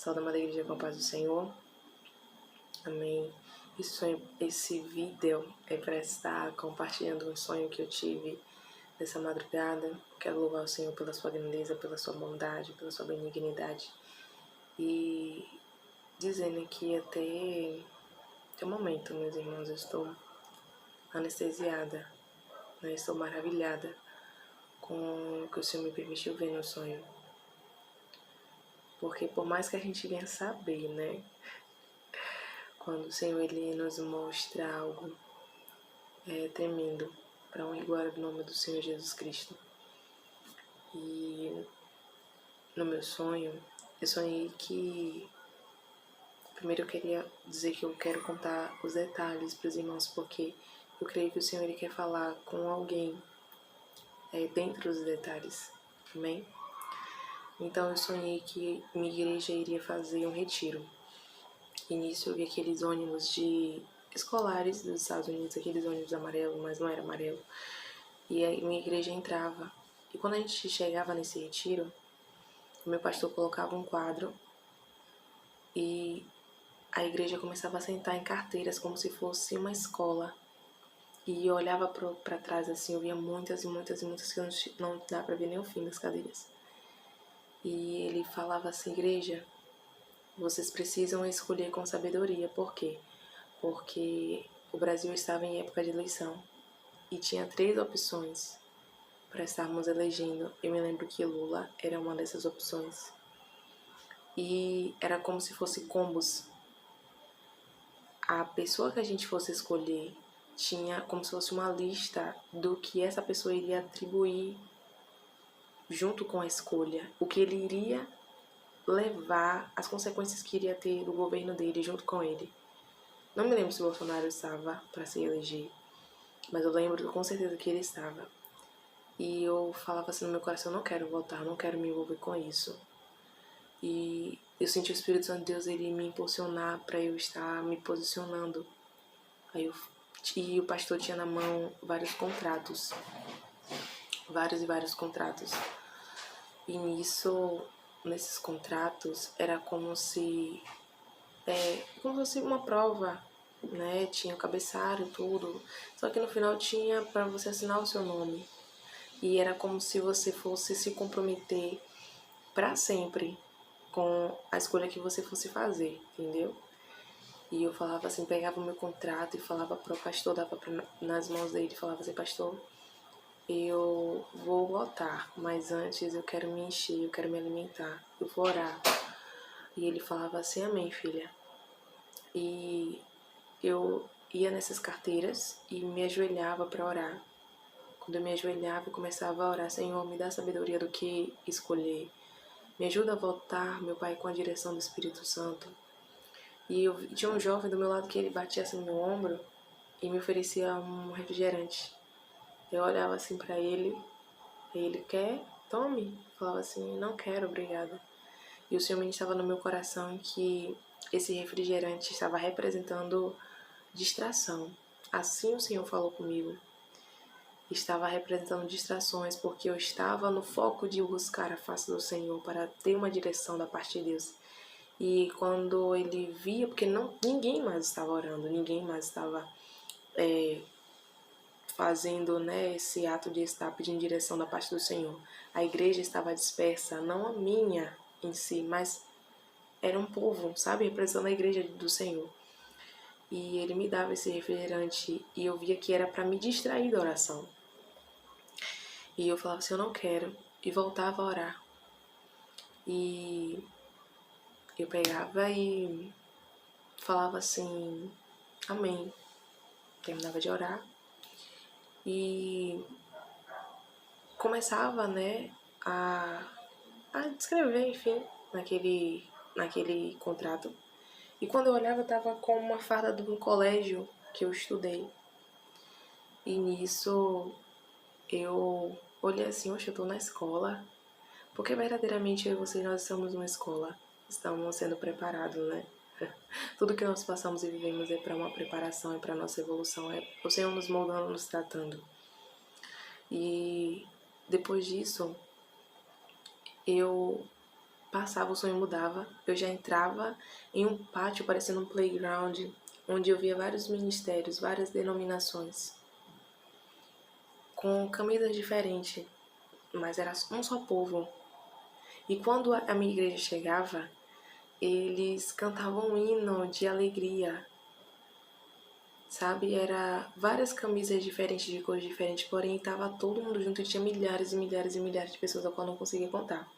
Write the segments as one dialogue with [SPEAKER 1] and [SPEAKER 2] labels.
[SPEAKER 1] Saúde, amada igreja, com a paz do Senhor. Amém. Esse vídeo é para estar compartilhando um sonho que eu tive nessa madrugada. Quero louvar o Senhor pela sua grandeza, pela sua bondade, pela sua benignidade. E dizendo que até o momento, meus irmãos, eu estou anestesiada, né? Estou maravilhada com o que o Senhor me permitiu ver no sonho. Porque por mais que a gente venha saber, né? Quando o Senhor ele nos mostra algo tremendo para honra e glória do nome do Senhor Jesus Cristo. E no meu sonho, eu sonhei que... Primeiro eu queria dizer que eu quero contar os detalhes para os irmãos, porque eu creio que o Senhor ele quer falar com alguém dentro dos detalhes. Amém? Então eu sonhei que minha igreja iria fazer um retiro. E nisso eu vi aqueles ônibus escolares dos Estados Unidos, aqueles ônibus amarelos, mas não era amarelo. E aí minha igreja entrava. E quando a gente chegava nesse retiro, o meu pastor colocava um quadro e a igreja começava a sentar em carteiras como se fosse uma escola. E eu olhava para trás assim, eu via muitas e muitas e muitas que não dá para ver nem o fim das cadeiras. E ele falava assim: igreja, vocês precisam escolher com sabedoria. Por quê? Porque o Brasil estava em época de eleição e tinha 3 opções para estarmos elegendo. Eu me lembro que Lula era uma dessas opções. E era como se fosse combos. A pessoa que a gente fosse escolher tinha como se fosse uma lista do que essa pessoa iria atribuir junto com a escolha, o que ele iria levar, as consequências que iria ter do governo dele junto com ele. Não me lembro se o Bolsonaro estava para se eleger, mas eu lembro com certeza que ele estava. E eu falava assim no meu coração: não quero votar, não quero me envolver com isso. E eu senti o Espírito Santo de Deus ele me impulsionar para eu estar me posicionando. E o pastor tinha na mão vários contratos, vários e vários contratos. E nesses contratos, era como se fosse uma prova, né? Tinha o cabeçalho, tudo. Só que no final tinha para você assinar o seu nome. E era como se você fosse se comprometer para sempre com a escolha que você fosse fazer, entendeu? E eu falava assim, pegava o meu contrato e falava pro pastor, dava nas mãos dele, falava assim: pastor, eu vou votar, mas antes eu quero me encher, eu quero me alimentar, eu vou orar. E ele falava assim: amém, filha. E eu ia nessas carteiras e me ajoelhava para orar. Quando eu me ajoelhava, eu começava a orar: Senhor, me dá sabedoria do que escolher. Me ajuda a votar, meu Pai, com a direção do Espírito Santo. E eu tinha um jovem do meu lado que ele batia assim no meu ombro e me oferecia um refrigerante. Eu olhava assim pra ele, e ele: quer? Tome. Eu falava assim: não quero, obrigada. E o Senhor ministrava no meu coração que esse refrigerante estava representando distração. Assim o Senhor falou comigo. Estava representando distrações, porque eu estava no foco de buscar a face do Senhor para ter uma direção da parte de Deus. E quando ele via, porque ninguém mais estava orando, ninguém mais estava fazendo, né, esse ato de estar pedindo direção da parte do Senhor. A igreja estava dispersa, não a minha em si, mas era um povo, sabe, representando a igreja do Senhor. E ele me dava esse refrigerante e eu via que era para me distrair da oração. E eu falava assim: eu não quero, e voltava a orar. E eu pegava e falava assim: amém. Terminava de orar e começava, né, a descrever, enfim, naquele contrato. E quando eu olhava, eu tava com uma farda de um colégio que eu estudei. E nisso eu olhei assim: oxe, eu tô na escola. Porque verdadeiramente eu e vocês, nós estamos numa escola. Estamos sendo preparados, né? Tudo que nós passamos e vivemos é para uma preparação, é para nossa evolução, é o Senhor nos moldando, nos tratando. E depois disso, eu passava, o sonho mudava. Eu já entrava em um pátio parecendo um playground, onde eu via vários ministérios, várias denominações, com camisas diferentes, mas era um só povo. E quando a minha igreja chegava, eles cantavam um hino de alegria, sabe? Era várias camisas diferentes, de cores diferentes, porém estava todo mundo junto e tinha milhares e milhares e milhares de pessoas, a qual eu não conseguia contar.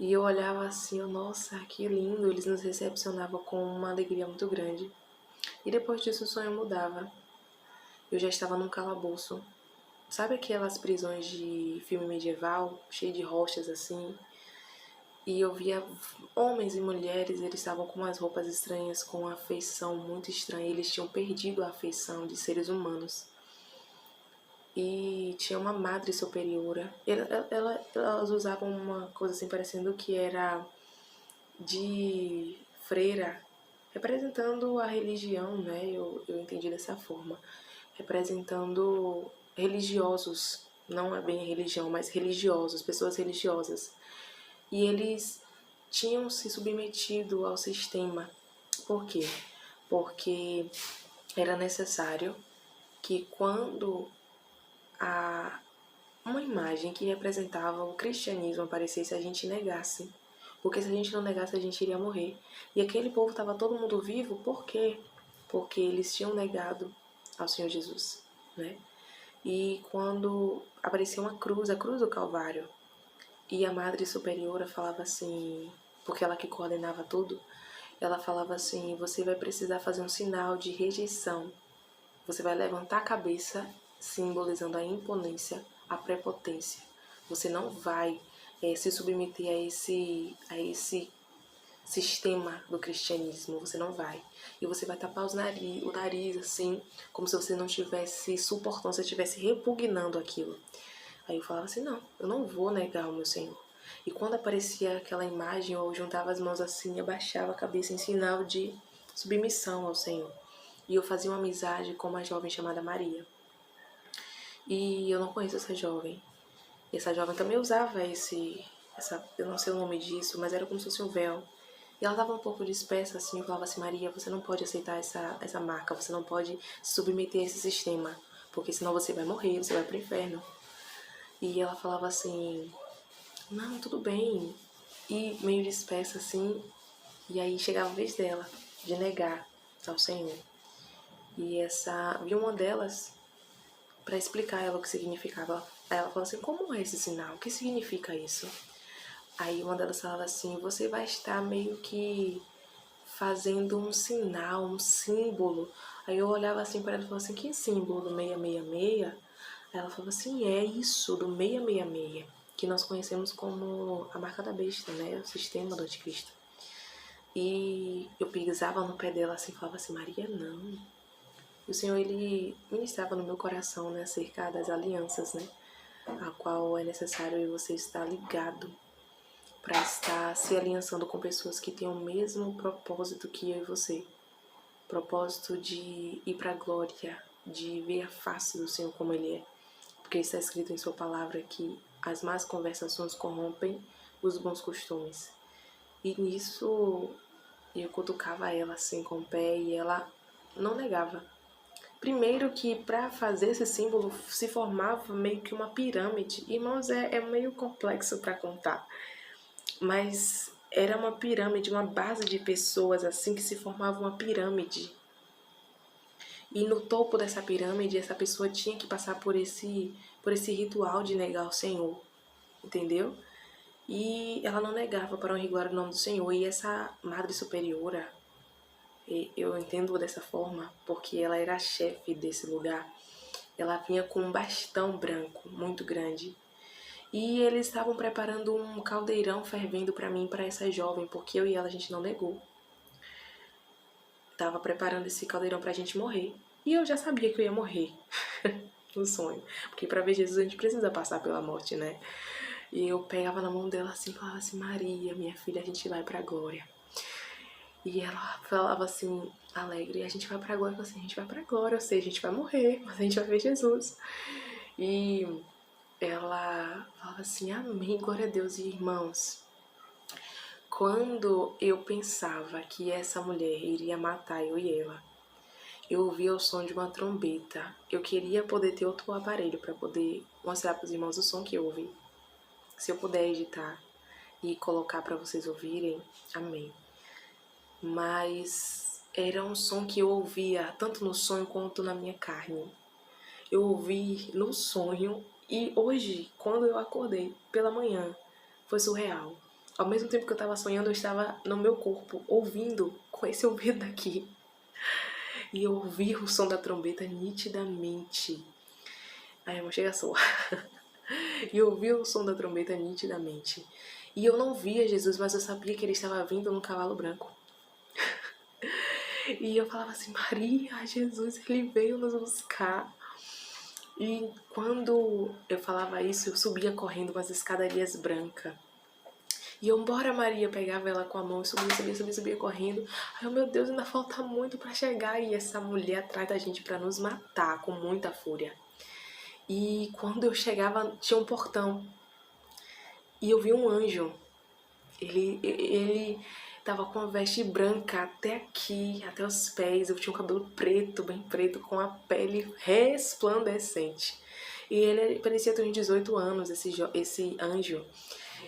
[SPEAKER 1] E eu olhava assim, nossa, que lindo, eles nos recepcionavam com uma alegria muito grande. E depois disso o sonho mudava. Eu já estava num calabouço. Sabe aquelas prisões de filme medieval, cheio de rochas assim? E eu via homens e mulheres, eles estavam com umas roupas estranhas, com uma afeição muito estranha. Eles tinham perdido a afeição de seres humanos. E tinha uma madre superiora. Elas usavam uma coisa assim, parecendo que era de freira, representando a religião, né? Eu entendi dessa forma. Representando religiosos, não é bem a religião, mas religiosos, pessoas religiosas. E eles tinham se submetido ao sistema. Por quê? Porque era necessário que quando uma imagem que representava o cristianismo aparecesse, a gente negasse. Porque se a gente não negasse, a gente iria morrer. E aquele povo estava todo mundo vivo, por quê? Porque eles tinham negado ao Senhor Jesus, né? E quando aparecia uma cruz, a cruz do Calvário, e a Madre Superiora falava assim, porque ela que coordenava tudo, ela falava assim, você vai precisar fazer um sinal de rejeição. Você vai levantar a cabeça, simbolizando a imponência, a prepotência. Você não vai se submeter a esse sistema do cristianismo, você não vai. E você vai tapar o nariz assim, como se você não estivesse suportando, se estivesse repugnando aquilo. Aí eu falava assim, não, eu não vou negar o meu Senhor. E quando aparecia aquela imagem, eu juntava as mãos assim e abaixava a cabeça em sinal de submissão ao Senhor. E eu fazia uma amizade com uma jovem chamada Maria. E eu não conheço essa jovem. Essa jovem também usava eu não sei o nome disso, mas era como se fosse um véu. E ela estava um pouco dispersa assim, eu falava assim, Maria, você não pode aceitar essa marca, você não pode se submeter a esse sistema, porque senão você vai morrer, você vai pro inferno. E ela falava assim, não, tudo bem. E meio dispersa assim, e aí chegava a vez dela de negar ao Senhor. E vi uma delas para explicar ela o que significava. Aí ela falou assim, como é esse sinal? O que significa isso? Aí uma delas falava assim, você vai estar meio que fazendo um sinal, um símbolo. Aí eu olhava assim para ela e falava assim, que símbolo do 666? Aí ela falava assim, é isso, do 666, que nós conhecemos como a marca da besta, né? O sistema do anticristo. E eu pisava no pé dela assim e falava assim, Maria, não. E o Senhor, ele ministrava no meu coração, né, acerca das alianças, né? A qual é necessário você estar ligado para estar se aliançando com pessoas que têm o mesmo propósito que eu e você. Propósito de ir para a glória, de ver a face do Senhor como Ele é. Porque está escrito em sua palavra que as más conversações corrompem os bons costumes. E nisso eu cutucava ela assim com o pé e ela não negava. Primeiro que para fazer esse símbolo se formava meio que uma pirâmide. Irmãos, é meio complexo para contar. Mas era uma pirâmide, uma base de pessoas assim que se formava uma pirâmide. E no topo dessa pirâmide, essa pessoa tinha que passar por esse ritual de negar o Senhor, entendeu? E ela não negava para honrar e glória o nome do Senhor. E essa Madre Superiora, eu entendo dessa forma, porque ela era a chefe desse lugar. Ela vinha com um bastão branco, muito grande. E eles estavam preparando um caldeirão fervendo para mim e para essa jovem, porque eu e ela a gente não negou. Tava preparando esse caldeirão pra gente morrer. E eu já sabia que eu ia morrer no sonho. Porque pra ver Jesus a gente precisa passar pela morte, né? E eu pegava na mão dela assim e falava assim, Maria, minha filha, a gente vai pra glória. E ela falava assim, alegre, a gente vai pra glória. Eu falei assim, a gente vai pra glória, ou seja, a gente vai morrer, mas a gente vai ver Jesus. E ela falava assim, amém, glória a Deus. E irmãos, quando eu pensava que essa mulher iria matar eu e ela, eu ouvia o som de uma trombeta. Eu queria poder ter outro aparelho para poder mostrar para os irmãos o som que eu ouvi. Se eu puder editar e colocar para vocês ouvirem, amém. Mas era um som que eu ouvia tanto no sonho quanto na minha carne. Eu ouvi no sonho e hoje, quando eu acordei pela manhã, foi surreal. Ao mesmo tempo que eu estava sonhando, eu estava no meu corpo, ouvindo com esse ouvido daqui. E eu ouvi o som da trombeta nitidamente. Ai, eu chega a soar. E eu ouvi o som da trombeta nitidamente. E eu não via Jesus, mas eu sabia que ele estava vindo num cavalo branco. E eu falava assim, Maria, Jesus, ele veio nos buscar. E quando eu falava isso, eu subia correndo umas escadarias brancas. E eu, bora Maria, pegava ela com a mão, subia correndo. Aí eu, meu Deus, ainda falta muito pra chegar. E essa mulher atrás da gente pra nos matar com muita fúria. E quando eu chegava, tinha um portão. E eu vi um anjo. Ele tava com a veste branca até aqui, até os pés. Eu tinha um cabelo preto, bem preto, com a pele resplandecente. E ele parecia ter uns 18 anos, esse anjo.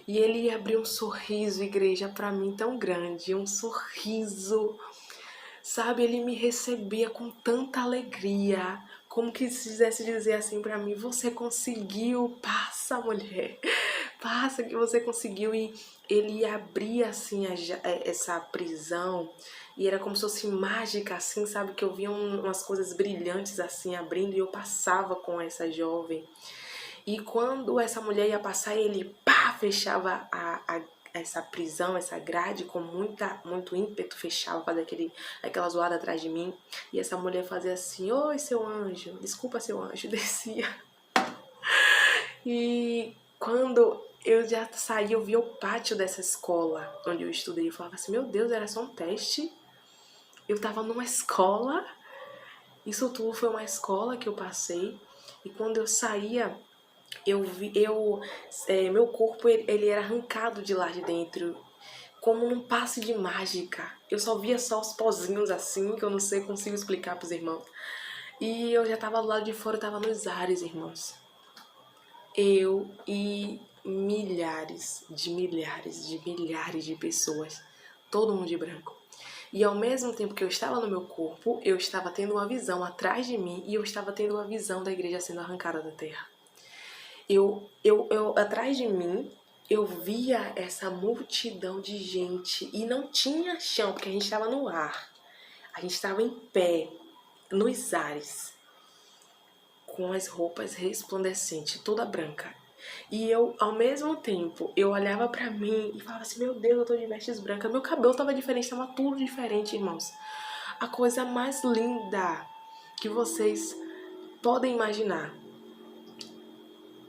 [SPEAKER 1] E ele abriu um sorriso, igreja, pra mim tão grande, um sorriso, sabe? Ele me recebia com tanta alegria, como que se quisesse dizer assim pra mim, você conseguiu, passa mulher, passa que você conseguiu. E ele abria assim essa prisão e era como se fosse mágica assim, sabe? Que eu via umas coisas brilhantes assim abrindo e eu passava com essa jovem. E quando essa mulher ia passar, ele pá, fechava essa prisão, essa grade com muito ímpeto, fechava, fazia aquela zoada atrás de mim. E essa mulher fazia assim, oi seu anjo, desculpa seu anjo, descia. E quando eu já saí, eu vi o pátio dessa escola onde eu estudei. Eu falava assim, meu Deus, era só um teste? Eu tava numa escola? Isso tudo foi uma escola que eu passei. E quando eu saía, meu corpo ele era arrancado de lá de dentro, como num passe de mágica. Eu só via só os pozinhos assim, que eu não sei, consigo explicar pros irmãos. E eu já tava do lado de fora, eu tava nos ares, irmãos. Eu e milhares de pessoas, todo mundo de branco. E ao mesmo tempo que eu estava no meu corpo, eu estava tendo uma visão atrás de mim e eu estava tendo uma visão da igreja sendo arrancada da terra. Atrás de mim, eu via essa multidão de gente e não tinha chão, porque a gente estava no ar. A gente estava em pé, nos ares, com as roupas resplandecentes, toda branca. E eu, ao mesmo tempo, eu olhava pra mim e falava assim, meu Deus, eu tô de vestes brancas. Meu cabelo tava diferente, tava tudo diferente, irmãos. A coisa mais linda que vocês podem imaginar.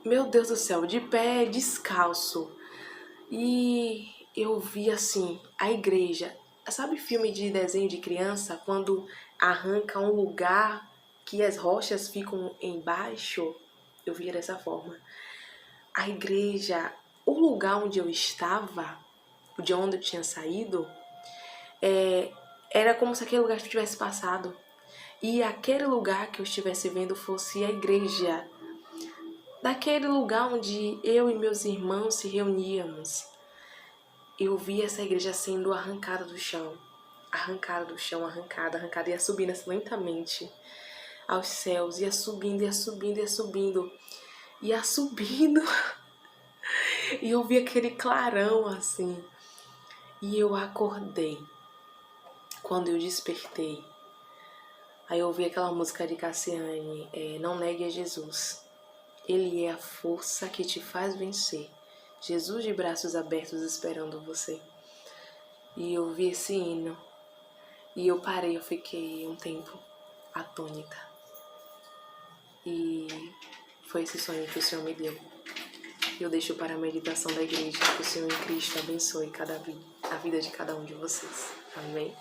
[SPEAKER 1] Meu Deus do céu, de pé, descalço. E eu vi assim, a igreja. Sabe filme de desenho de criança? Quando arranca um lugar que as rochas ficam embaixo? Eu via dessa forma. A igreja, o lugar onde eu estava, de onde eu tinha saído, era como se aquele lugar tivesse passado. E aquele lugar que eu estivesse vendo fosse a igreja. Daquele lugar onde eu e meus irmãos se reuníamos. Eu vi essa igreja sendo arrancada do chão. Arrancada, ia subindo assim, lentamente aos céus. Ia subindo. E eu vi aquele clarão assim. E eu acordei. Quando eu despertei, aí eu ouvi aquela música de Cassiane, Não Negue a Jesus. Ele é a força que te faz vencer. Jesus de braços abertos esperando você. E eu vi esse hino. E eu parei, eu fiquei um tempo atônita. E foi esse sonho que o Senhor me deu. Eu deixo para a meditação da igreja. Que o Senhor em Cristo abençoe a vida de cada um de vocês. Amém?